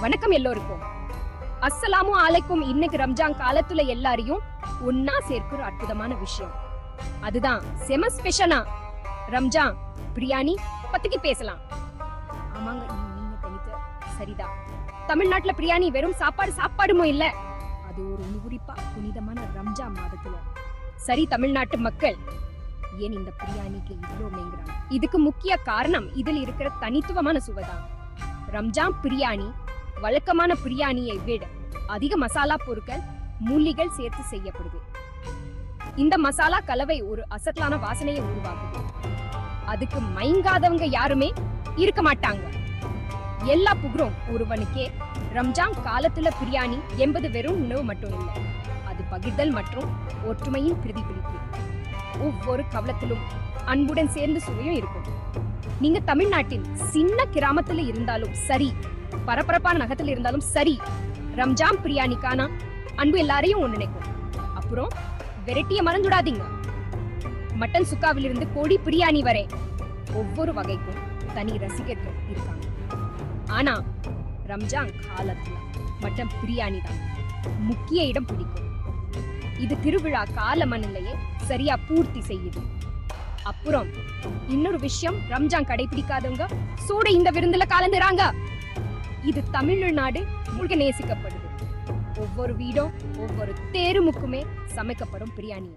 வணக்கம் எல்லோருக்கும். அஸ்ஸலாமு அலைக்கும். இன்னைக்கு ரம்ஜான் காலத்துல எல்லாரையும் ஒன்னா சேர்க்கிற அற்புதமான விஷயம் அதுதான் செம ஸ்பெஷலா ரம்ஜான் பிரியாணி பத்திக்கு பேசலாம். ஆமாங்க, நீங்க தனித்து சரிதான். தமிழ்நாட்டுல பிரியாணி வெறும் சாப்பாடுமோ இல்ல, அது ஒரு உணவுரிப்பா புனிதமான ரம்ஜான் மாதத்துல. சரி, தமிழ்நாட்டு மக்கள் ஏன் இந்த பிரியாணிக்கு இவ்வளவு மேங்குறாங்க? இதுக்கு முக்கிய காரணம் இதில் இருக்கிற தனித்துவமான சுவைதான். ரம்ஜான் பிரியாணி வழக்கமான பிரியாணியை விட அதிக மசாலா பொருட்கள் மூலிகள் சேர்த்து செய்யப்படுது. இந்த மசாலா கலவை ஒரு அசத்தலான வாசனையை உருவாக்குது. அதுக்கு மயங்காதவங்க யாருமே இருக்க மாட்டாங்க. எல்லா புகழும் ஒருவனுக்கே. ரம்ஜான் காலத்துல பிரியாணி என்பது வெறும் உணவு மட்டும் இல்லை, அது பகிர்தல் மற்றும் ஒற்றுமையின் பிரதிபலிப்பு. ஒவ்வொரு கவலத்திலும் அன்புடன் சேர்ந்து சுவையும் இருக்கும். நீங்க தமிழ்நாட்டின் சின்ன கிராமத்துல இருந்தாலும் சரி, பரபரப்பான நகத்துல இருந்தாலும் சரி, ரம்ஜான் பிரியாணிக்கான அன்பு எல்லாரையும் ஒன்றிணைக்கும். அப்புறம் வெரைட்டியை மறந்துடாதீங்க. மட்டன் சுக்காவில் இருந்து கோழி பிரியாணி வரை ஒவ்வொரு வகைக்கும் தனி ரசிகர்கள் இருக்காங்க. ஆனா ரம்ஜான் காலத்துல மட்டன் பிரியாணி தான் முக்கிய இடம் பிடிக்கும். இது திருவிழா கால மனநிலையை சரியா பூர்த்தி செய்யுது. அப்புறம் இன்னொரு விஷயம், ரம்ஜான் கடைபிடிக்காதவங்க சூட இந்த விருந்துல கலந்துறாங்க. இது தமிழ்நாடு முழுக்க நேசிக்கப்படுது. ஒவ்வொரு வீடும் ஒவ்வொரு தேருமுக்குமே சமைக்கப்படும் பிரியாணி.